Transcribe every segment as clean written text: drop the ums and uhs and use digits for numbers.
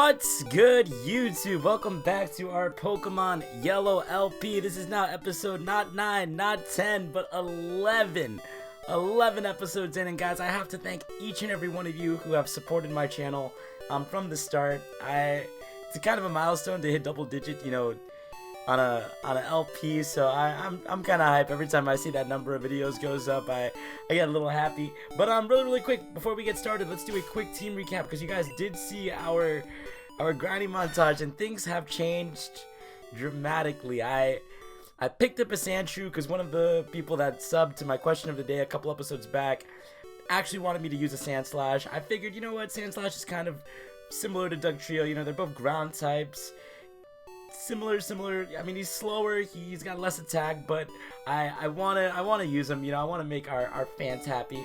What's good, YouTube? Welcome back to our Pokemon Yellow LP. This is now episode not 9, not 10, but 11. 11 episodes in, and guys, I have to thank each and every one of you who have supported my channel from the start. It's kind of a milestone to hit double digit, on a LP, so I'm kind of hype. Every time I see that number of videos goes up, I get a little happy. But really quick, before we get started, let's do a quick team recap, because you guys did see our grinding montage, and things have changed dramatically. I picked up a Sandshrew because one of the people that subbed to my question of the day a couple episodes back actually wanted me to use a Sandslash. I figured, you know what, Sandslash is kind of similar to Dugtrio. They're both ground types. Similar. I mean, he's slower, he's got less attack, but I wanna use him. I want to make our fans happy.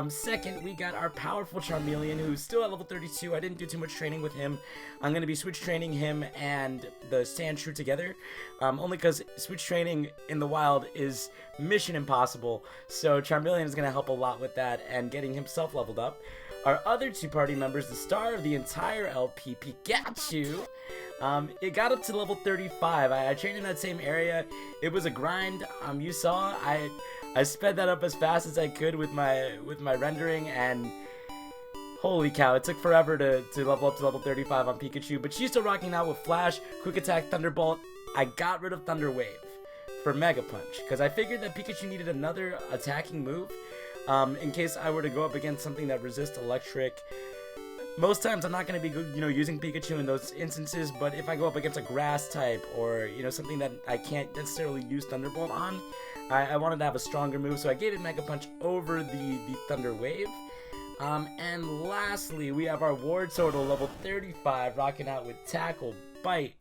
Second, we got our powerful Charmeleon, who's still at level 32. I didn't do too much training with him. I'm gonna be switch training him and the Sandshrew together, only because switch training in the wild is mission impossible. So Charmeleon is gonna help a lot with that and getting himself leveled up. Our other two party members, the star of the entire LP, Pikachu, it got up to level 35. I trained in that same area. It was a grind. You saw I sped that up as fast as I could with my rendering, and holy cow, it took forever to level up to level 35 on Pikachu. But she's still rocking out with Flash, Quick Attack, Thunderbolt. I got rid of Thunder Wave for Mega Punch because I figured that Pikachu needed another attacking move. In case I were to go up against something that resists electric. Most times I'm not going to be using Pikachu in those instances, but if I go up against a grass type or something that I can't necessarily use Thunderbolt on, I wanted to have a stronger move, so I gave it Mega Punch over the Thunder Wave. And lastly, we have our Wartortle level 35 rocking out with Tackle, Bite,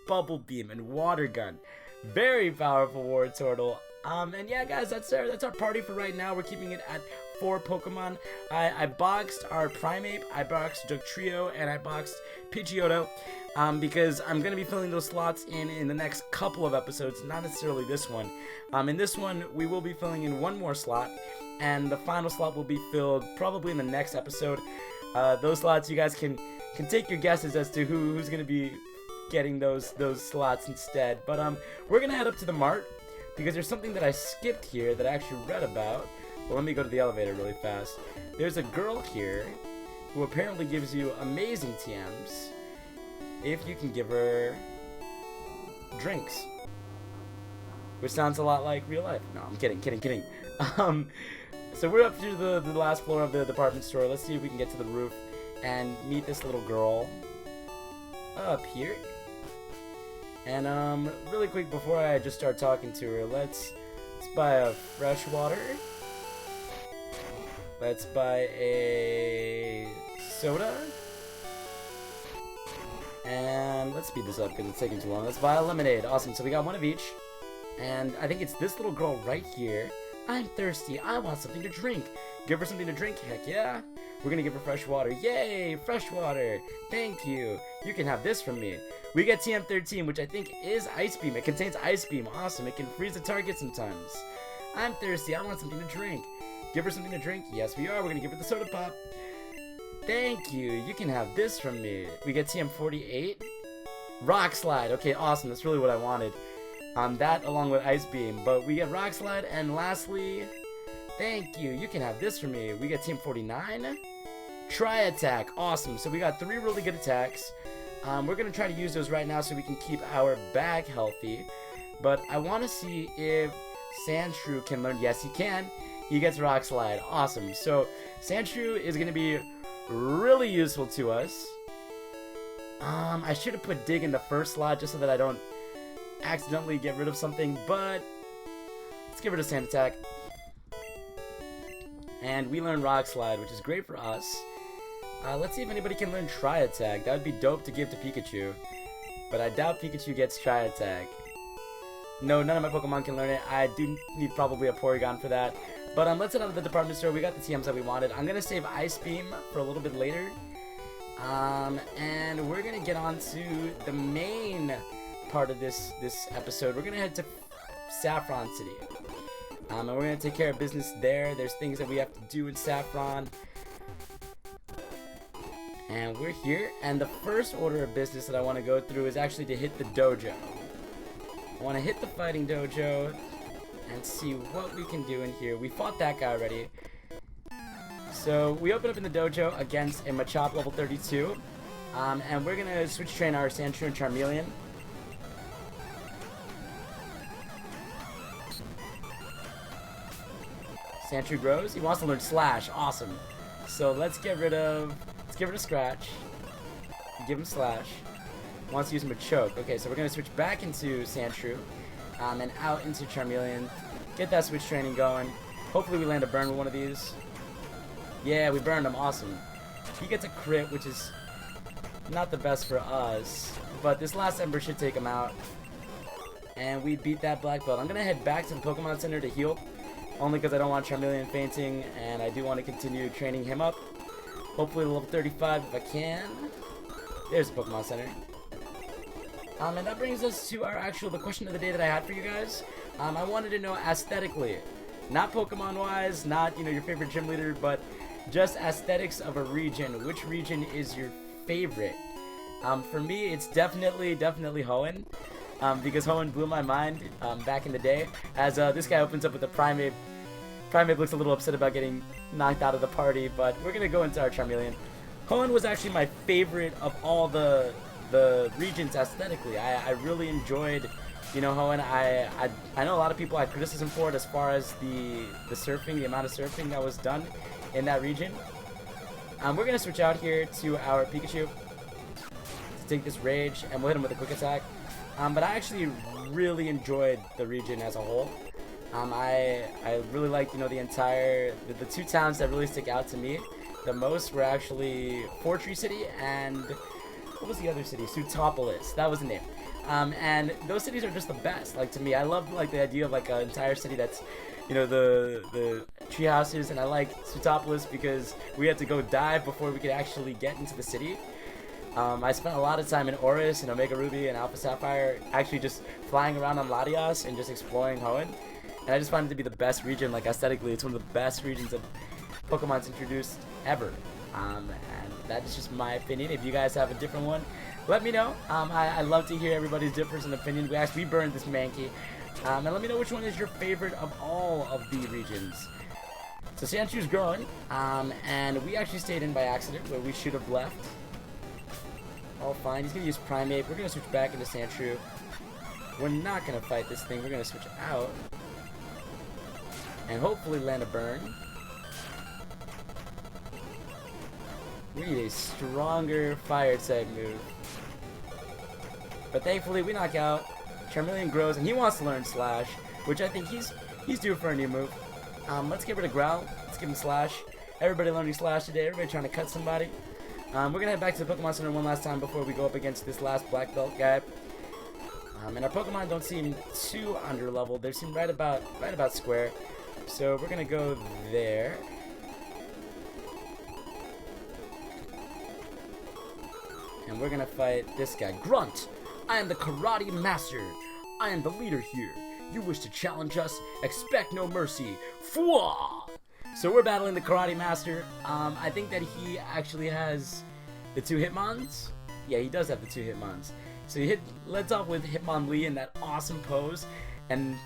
Bubble Beam, and Water Gun. Very powerful Wartortle. And yeah, guys, that's our party for right now. We're keeping it at 4 Pokemon. I boxed our Primeape, I boxed Dugtrio, and I boxed Pidgeotto, because I'm going to be filling those slots in the next couple of episodes, not necessarily this one. In this one, we will be filling in one more slot, and the final slot will be filled probably in the next episode. Those slots, you guys can take your guesses as to who's going to be getting those slots instead. But we're going to head up to the mart, because there's something that I skipped here that I actually read about. Well, let me go to the elevator really fast. There's a girl here who apparently gives you amazing TMs if you can give her drinks. Which sounds a lot like real life. No, I'm kidding. So we're up to the last floor of the department store. Let's see if we can get to the roof and meet this little girl up here. And really quick, before I just start talking to her, let's buy a fresh water. Let's buy a soda. And let's speed this up because it's taking too long. Let's buy a lemonade. Awesome. So we got one of each. And I think it's this little girl right here. I'm thirsty. I want something to drink. Give her something to drink. Heck yeah. We're going to give her fresh water. Yay, fresh water. Thank you. You can have this from me. We get TM13, which I think is Ice Beam. It contains Ice Beam. Awesome. It can freeze the target sometimes. I'm thirsty. I want something to drink. Give her something to drink. Yes, we are. We're going to give her the soda pop. Thank you. You can have this from me. We get TM48. Rock Slide. Okay, awesome. That's really what I wanted. That along with Ice Beam. But we get Rock Slide. And lastly, thank you. You can have this from me. We get TM49. Tri Attack. Awesome. So we got 3 really good attacks. We're going to try to use those right now so we can keep our bag healthy. But I want to see if Sandshrew can learn. Yes, he can. He gets Rock Slide. Awesome. So Sandshrew is going to be really useful to us. I should have put Dig in the first slot just so that I don't accidentally get rid of something. But let's give her a Sand Attack. And we learn Rock Slide, which is great for us. Let's see if anybody can learn Tri Attack. That would be dope to give to Pikachu. But I doubt Pikachu gets Tri Attack. No, none of my Pokemon can learn it. I do need probably a Porygon for that. But let's head out to the department store. We got the TMs that we wanted. I'm going to save Ice Beam for a little bit later. And we're going to get on to the main part of this episode. We're going to head to Saffron City. And we're going to take care of business there. There's things that we have to do in Saffron. And we're here, and the first order of business that I want to go through is actually to hit the dojo. I want to hit the fighting dojo and see what we can do in here. We fought that guy already. So we open up in the dojo against a Machop level 32. And we're going to switch train our Sandshrew and Charmeleon. Sandshrew grows. He wants to learn Slash. Awesome. So let's get rid of Scratch. Give him Slash. Wants to use him a Choke. Okay, so we're going to switch back into Sandshrew. And out into Charmeleon. Get that switch training going. Hopefully we land a burn with one of these. Yeah, we burned him. Awesome. He gets a crit, which is not the best for us. But this last Ember should take him out. And we beat that black belt. I'm going to head back to the Pokemon Center to heal. Only because I don't want Charmeleon fainting. And I do want to continue training him up. Hopefully level 35 if I can. There's the Pokemon Center. And that brings us to the question of the day that I had for you guys. I wanted to know aesthetically, not Pokemon-wise, not your favorite gym leader, but just aesthetics of a region. Which region is your favorite? For me, it's definitely Hoenn, because Hoenn blew my mind back in the day. As this guy opens up with a Primeape. Primeape looks a little upset about getting knocked out of the party, but we're gonna go into our Charmeleon. Hoenn was actually my favorite of all the regions aesthetically. I really enjoyed, Hoenn. I know a lot of people had criticism for it as far as the surfing, the amount of surfing that was done in that region. We're gonna switch out here to our Pikachu to take this Rage, and we'll hit him with a Quick Attack. But I actually really enjoyed the region as a whole. I really liked, the two towns that really stick out to me the most were actually Fortree City and what was the other city? Sutopolis. That was the name. And those cities are just the best. Like, to me, I love the idea of an entire city that's, the tree houses, and I like Sutopolis because we had to go dive before we could actually get into the city. I spent a lot of time in Oris and Omega Ruby and Alpha Sapphire actually just flying around on Latias and just exploring Hoenn. And I just find it to be the best region, aesthetically. It's one of the best regions of Pokemon's introduced ever. And that is just my opinion. If you guys have a different one, let me know. I love to hear everybody's difference in opinion. We burned this Mankey. And let me know which one is your favorite of all of the regions. So Sandshew's growing. And we actually stayed in by accident where we should have left. All fine. He's going to use Primeape. We're going to switch back into Sandshrew. We're not going to fight this thing. We're going to switch out. And hopefully land a burn. We need a stronger fire type move. But thankfully we knock out. Charmeleon grows and he wants to learn Slash, which I think he's due for a new move. Let's get rid of Growl. Let's give him Slash. Everybody learning Slash today. Everybody trying to cut somebody. We're gonna head back to the Pokemon Center one last time before we go up against this last black belt guy. And our Pokemon don't seem too under leveled. They seem right about square. So we're gonna go there. And we're gonna fight this guy. Grunt! I am the Karate Master. I am the leader here. You wish to challenge us? Expect no mercy. Fwah! So we're battling the Karate Master. I think that he actually has the two Hitmons. Yeah, he does have the two Hitmons. So he lets off with Hitmonlee in that awesome pose. And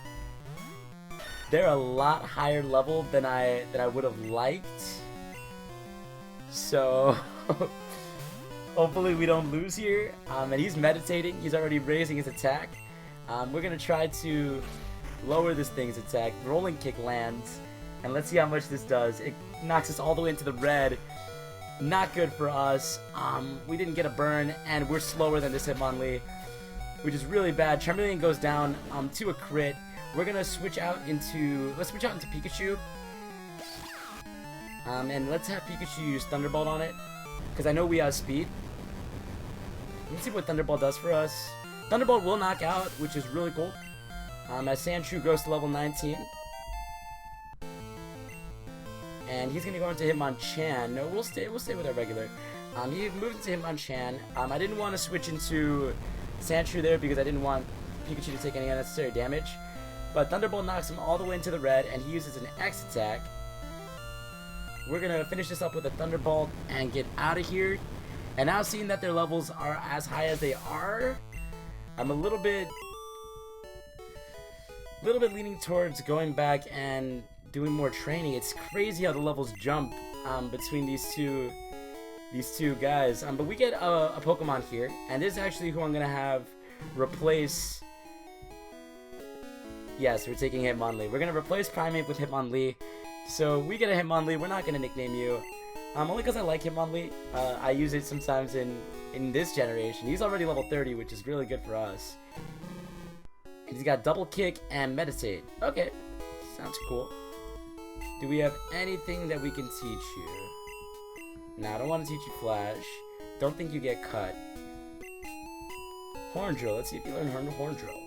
they're a lot higher level than I would have liked. So hopefully we don't lose here. And he's meditating. He's already raising his attack. We're going to try to lower this thing's attack. Rolling Kick lands. And let's see how much this does. It knocks us all the way into the red. Not good for us. We didn't get a burn. And we're slower than this Hitmonlee, which is really bad. Charmeleon goes down to a crit. We're going to switch out into... Let's switch out into Pikachu. And let's have Pikachu use Thunderbolt on it. Because I know we have speed. Let's see what Thunderbolt does for us. Thunderbolt will knock out, which is really cool. As Sandshrew grows to level 19. And he's going to go into Hitmonchan. No, we'll stay with our regular. He moved into Hitmonchan. I didn't want to switch into Sandshrew there because I didn't want Pikachu to take any unnecessary damage. But Thunderbolt knocks him all the way into the red, and he uses an X attack. We're going to finish this up with a Thunderbolt and get out of here. And now seeing that their levels are as high as they are, I'm a little bit leaning towards going back and doing more training. It's crazy how the levels jump between these two guys. But we get a Pokemon here, and this is actually who I'm gonna have replace. Yes, we're taking Hitmonlee. We're gonna replace Primeape with Hitmonlee. So we get a Hitmonlee. We're not gonna nickname you, only because I like Hitmonlee. I use it sometimes in this generation. He's already level 30, which is really good for us. And he's got Double Kick and Meditate. Okay, sounds cool. Do we have anything that we can teach you? No, I don't want to teach you Flash. Don't think you get cut. Horn Drill. Let's see if you learn Horn Drill.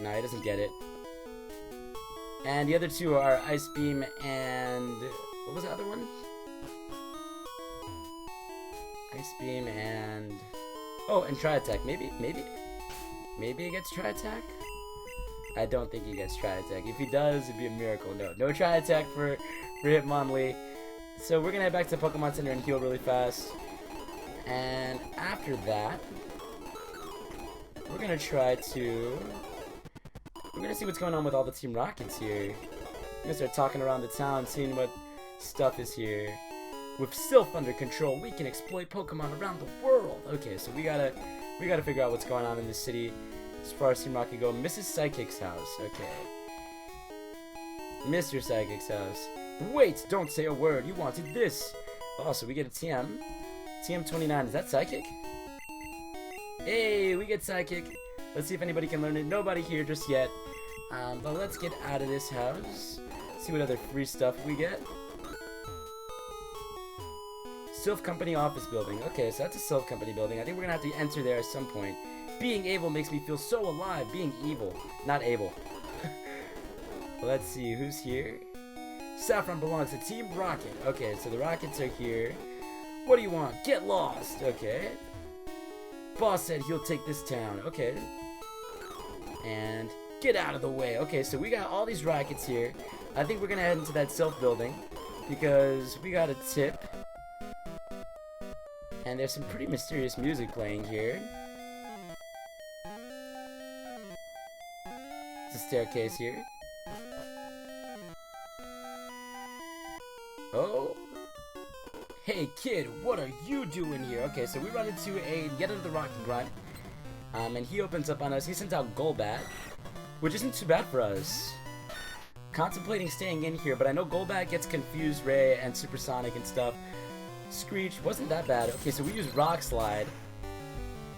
No, he doesn't get it. And the other two are Ice Beam and... what was the other one? Ice Beam and... oh, and Tri Attack. Maybe he gets Tri Attack? I don't think he gets Tri Attack. If he does, it'd be a miracle. No Tri Attack for Hitmonlee. So we're gonna head back to the Pokemon Center and heal really fast. And after that, we're gonna see what's going on with all the Team Rockets here. We're gonna start talking around the town, seeing what stuff is here. With Sylph under control, we can exploit Pokemon around the world. Okay, so we gotta figure out what's going on in this city as far as Team Rocket go. Mrs. Psychic's house. Okay. Mr. Psychic's house. Wait, don't say a word. You wanted this. Oh, so we get a TM. TM29. Is that Psychic? Hey, we get Psychic. Let's see if anybody can learn it. Nobody here just yet. But let's get out of this house. See what other free stuff we get. Sylph Company office building. Okay, so that's a Sylph Company building. I think we're gonna have to enter there at some point. Being able makes me feel so alive. Being evil, not able. Let's see who's here. Saffron belongs to Team Rocket. Okay, so the Rockets are here. What do you want? Get lost. Okay. Boss said he'll take this town. Okay. And get out of the way. Okay, so we got all these Rockets here. I think we're gonna head into that Sylph building because we got a tip. And there's some pretty mysterious music playing here. It's a staircase here. Oh. Hey kid, what are you doing here? Okay, so we run into yet another Rocket Grunt. And he opens up on us. He sends out Golbat, which isn't too bad for us. Contemplating staying in here, but I know Golbat gets Confused Ray and Supersonic and stuff. Screech wasn't that bad. Okay, so we use Rock Slide.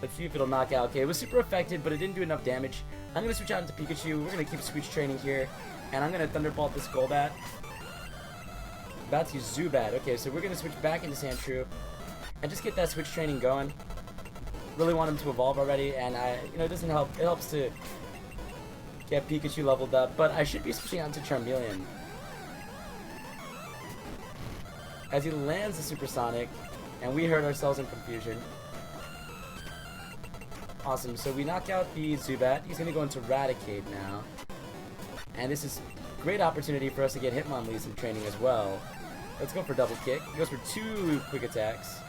Let's see if it'll knock out. Okay, it was super effective, but it didn't do enough damage. I'm going to switch out into Pikachu. We're going to keep Screech training here. And I'm going to Thunderbolt this Golbat. About to use Zubat. Okay, so we're going to switch back into Sandshrew. And just get that switch training going. Really want him to evolve already. And it doesn't help. It helps to get Pikachu leveled up. But I should be switching out to Charmeleon. As he lands the Supersonic, and we hurt ourselves in confusion. Awesome, so we knock out the Zubat. He's going to go into Raticate now. And this is a great opportunity for us to get Hitmonlee some training as well. Let's go for Double Kick. He goes for 2 quick attacks.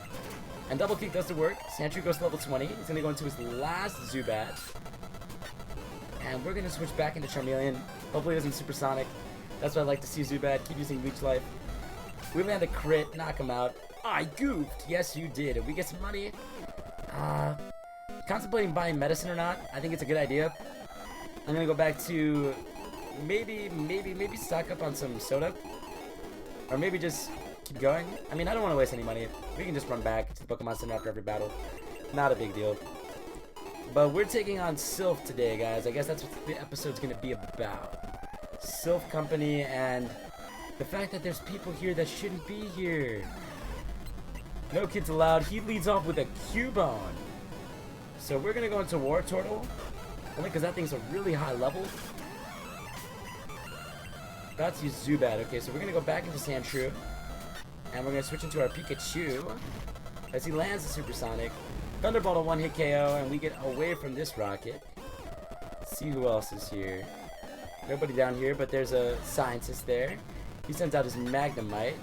And Double Kick does the work. Sandshrew goes to level 20. He's going to go into his last Zubat. And we're going to switch back into Charmeleon. Hopefully it isn't Supersonic. That's what I like to see Zubat. Keep using Leech Life. We land a crit, knock him out. I goofed. Yes, you did. And we get some money. Contemplating buying medicine or not. I think it's a good idea. I'm gonna go back to maybe stock up on some soda, or maybe just keep going. I mean, I don't want to waste any money. We can just run back to the Pokemon Center after every battle. Not a big deal. But we're taking on Sylph today, guys. I guess that's what the episode's gonna be about. Sylph Company and the fact that there's people here that shouldn't be here. No kids allowed. He leads off with a Cubone. So we're going to go into War Turtle. Only because that thing's a really high level. About to use Zubat. Okay, so we're going to go back into Sandshrew. And we're going to switch into our Pikachu. As he lands the Supersonic. Thunderbolt a one-hit KO. And we get away from this Rocket. Let's see who else is here. Nobody down here, but there's a Scientist there. He sends out his Magnemite.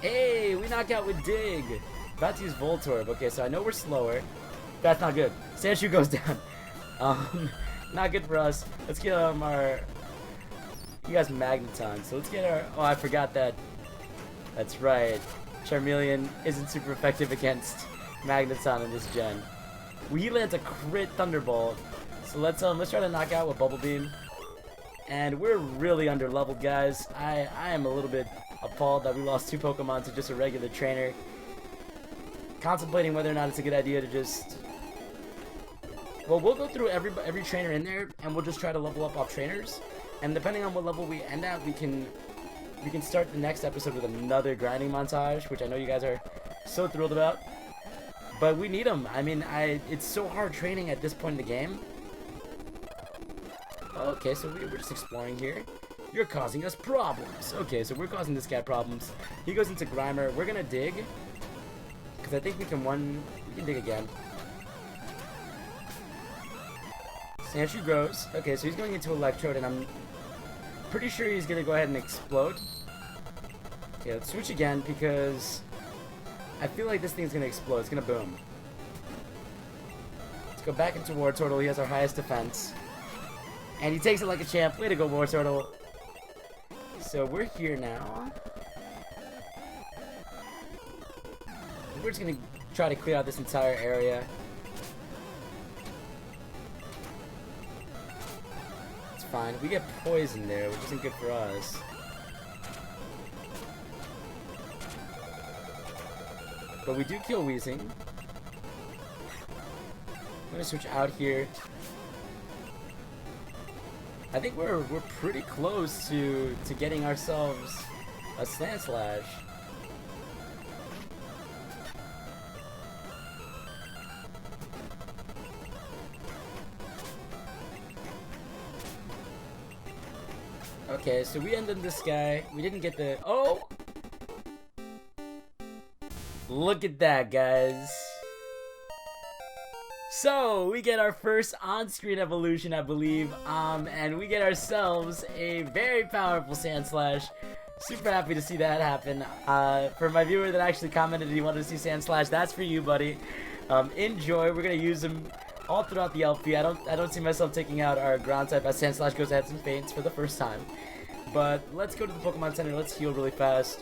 Hey, we knock out with Dig. About to use Voltorb. Okay, so I know we're slower. That's not good. Sandshoe goes down. Not good for us. Let's get our... You guys Magneton. So let's get our... Oh, I forgot that. That's right. Charmeleon isn't super effective against Magneton in this gen. He lands a crit Thunderbolt. So let's try to knock out with Bubble Beam. And we're really under leveled, guys. I am a little bit appalled that we lost 2 Pokemon to just a regular trainer. Contemplating whether or not it's a good idea to just... Well, we'll go through every trainer in there, and we'll just try to level up off trainers. And depending on what level we end at, we can start the next episode with another grinding montage, which I know you guys are so thrilled about. But we need them. I mean, it's so hard training at this point in the game. Okay, so we're just exploring here. You're causing us problems. Okay, so we're causing this guy problems. He goes into Grimer. We're gonna dig, because I think we can dig again. Sandshrew grows. Okay, so he's going into Electrode, and I'm pretty sure he's gonna go ahead and explode. Okay, let's switch again, because I feel like this thing's gonna explode. It's gonna boom. Let's go back into Wartortle. He has our highest defense. And he takes it like a champ. Way to go, Wartortle. So we're here now. We're just gonna try to clear out this entire area. It's fine. We get poison there, which isn't good for us. But we do kill Weezing. I'm gonna switch out here. I think we're pretty close to getting ourselves a Sand Slash. Okay, so we ended this guy. We didn't get the... Oh! Look at that, guys. So, we get our first on-screen evolution, I believe, and we get ourselves a very powerful Sand Slash. Super happy to see that happen. For my viewer that actually commented he wanted to see Sand Slash, that's for you, buddy. Enjoy. We're gonna use him all throughout the LP. I don't see myself taking out our ground type as Sand Slash goes ahead some faints for the first time. But let's go to the Pokemon Center. Let's heal really fast,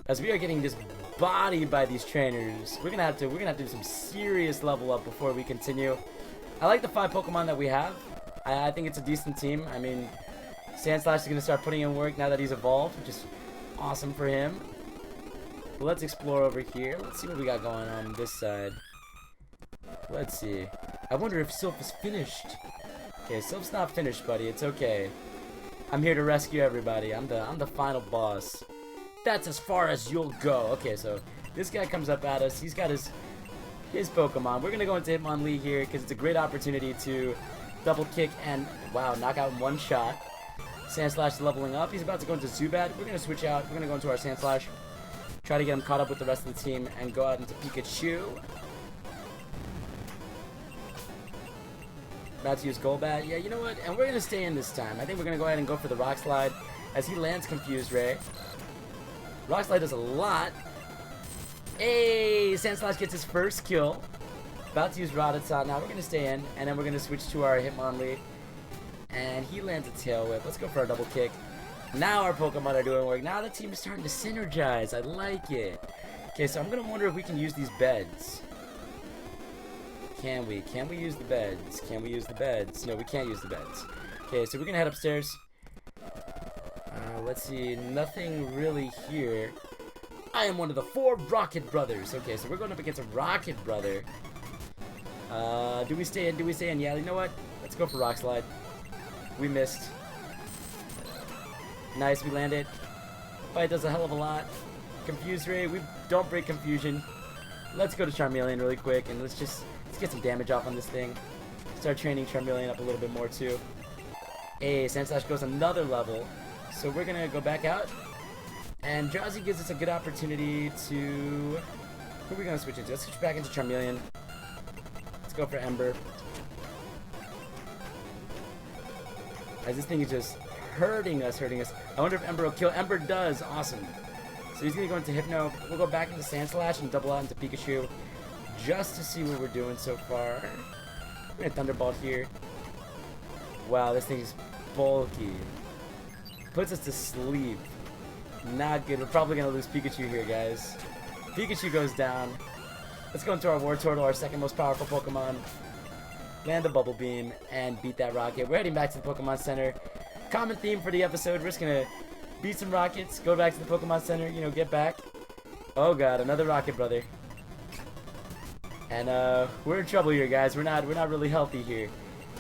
as we are getting just bodied by these trainers. We're gonna have to do some serious level up before we continue. I like the 5 Pokemon that we have. I think it's a decent team. I mean, Sandslash is gonna start putting in work now that he's evolved, which is awesome for him. But let's explore over here. Let's see what we got going on this side. Let's see. I wonder if Sylph is finished. Okay, Sylph's not finished, buddy. It's okay. I'm here to rescue everybody. I'm the final boss. That's as far as you'll go. Okay, so this guy comes up at us. He's got his Pokemon. We're gonna go into Hitmonlee here because it's a great opportunity to double kick and wow, knock out in one shot. Sandslash is leveling up. He's about to go into Zubat. We're gonna switch out. We're gonna go into our Sandslash. Try to get him caught up with the rest of the team and go out into Pikachu. About to use Golbat. Yeah, you know what? And we're gonna stay in this time. I think we're gonna go ahead and go for the Rock Slide as he lands Confused Ray. Rock Slide does a lot. Hey, Sandslash gets his first kill. About to use Rattata. Now we're going to stay in, and then we're going to switch to our Hitmonlee. And he lands a Tail Whip. Let's go for our double kick. Now our Pokemon are doing work. Now the team is starting to synergize. I like it. Okay, so I'm going to wonder if we can use these beds. Can we? Can we use the beds? Can we use the beds? No, we can't use the beds. Okay, so we're going to head upstairs. Let's see, nothing really here. I am one of the 4 Rocket Brothers. Okay, so we're going up against a Rocket Brother. Do we stay in? Do we stay in? Yeah, you know what? Let's go for Rock Slide. We missed. Nice, we landed. Fight does a hell of a lot. Confuse Ray, we don't break Confusion. Let's go to Charmeleon really quick, and let's get some damage off on this thing. Start training Charmeleon up a little bit more, too. Hey, Sandslash goes another level. So we're going to go back out, and Drowsy gives us a good opportunity to... Who are we going to switch into? Let's switch back into Charmeleon. Let's go for Ember. As this thing is just hurting us. I wonder if Ember will kill. Ember does. Awesome. So he's going to go into Hypno. We'll go back into Sand Slash and double out into Pikachu just to see what we're doing so far. We're going to Thunderbolt here. Wow, this thing's bulky. Puts us to sleep. Not good. We're probably going to lose Pikachu here, guys. Pikachu goes down. Let's go into our War Turtle, our second most powerful Pokemon. Land the Bubble Beam and beat that Rocket. We're heading back to the Pokemon Center. Common theme for the episode. We're just going to beat some Rockets, go back to the Pokemon Center, you know, get back. Oh god, another Rocket, brother. And we're in trouble here, guys. We're not really healthy here.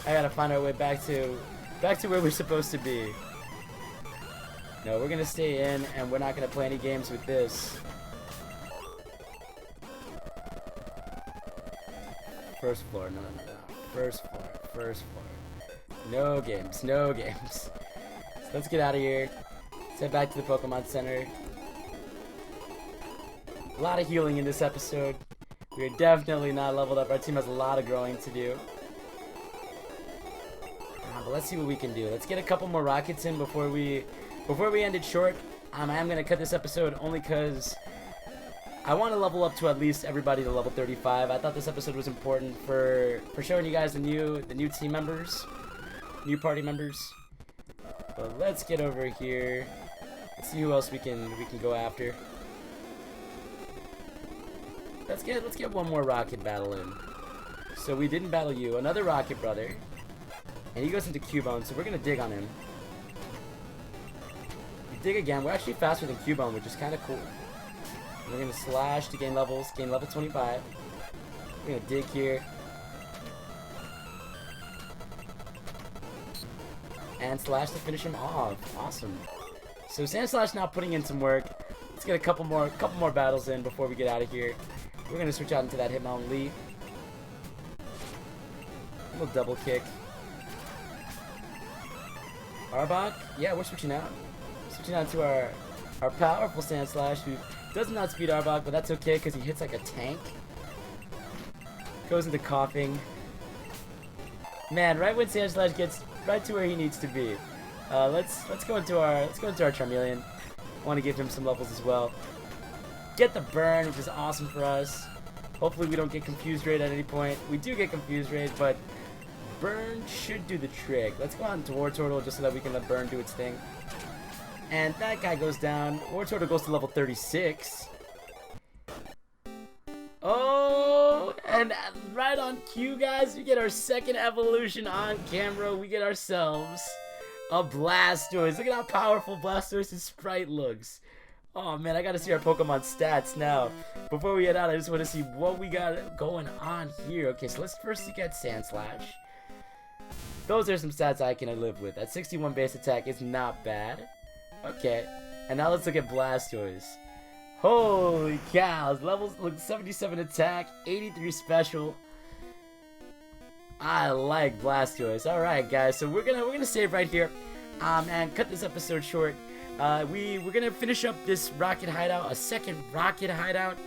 I gotta find our way back to where we're supposed to be. No, we're gonna stay in, and we're not gonna play any games with this. First floor, no. First floor. No games, no games. So let's get out of here. Let's head back to the Pokemon Center. A lot of healing in this episode. We're definitely not leveled up. Our team has a lot of growing to do. But let's see what we can do. Let's get a couple more Rockets in before we end it short. I am going to cut this episode only because I want to level up to at least everybody to level 35. I thought this episode was important for showing you guys the new team members, new party members. But let's get over here. Let's see who else we can go after. Let's get one more Rocket battle in. So we didn't battle you. Another Rocket brother. And he goes into Cubone, so we're gonna dig on him. We dig again. We're actually faster than Cubone, which is kinda cool. And we're gonna slash to gain levels, gain level 25. We're gonna dig here. And slash to finish him off. Awesome. So Sand Slash now putting in some work. Let's get a couple more battles in before we get out of here. We're gonna switch out into that Hitmountain Leaf. A little double kick. Arbok? Yeah, we're switching out. Switching out to our powerful Sand Slash, who does not speed Arbok, but that's okay because he hits like a tank. Goes into coughing. Man, right when Sand Slash gets right to where he needs to be. Let's go into our Charmeleon. I want to give him some levels as well. Get the burn, which is awesome for us. Hopefully we don't get confused rate at any point. We do get confused rate, but burn should do the trick. Let's go on to War Turtle just so that we can let burn do its thing. And that guy goes down. War Turtle goes to level 36. Oh, and right on cue, guys, we get our second evolution on camera. We get ourselves a Blastoise. Look at how powerful Blastoise's sprite looks. Oh man, I gotta see our Pokemon stats now. Before we head out, I just want to see what we got going on here. Okay, so let's first look at Sand Slash. Those are some stats I can live with. That 61 base attack is not bad. Okay, and now let's look at Blastoise. Holy cows, levels look 77 attack, 83 special. I like Blastoise. All right, guys, so we're gonna save right here, and cut this episode short. We're gonna finish up this Rocket Hideout, a second Rocket Hideout,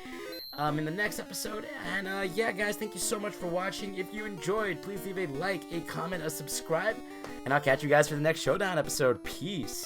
in the next episode. And yeah, guys, thank you so much for watching. If you enjoyed, please leave a like, a comment, a subscribe, and I'll catch you guys for the next Showdown episode. Peace.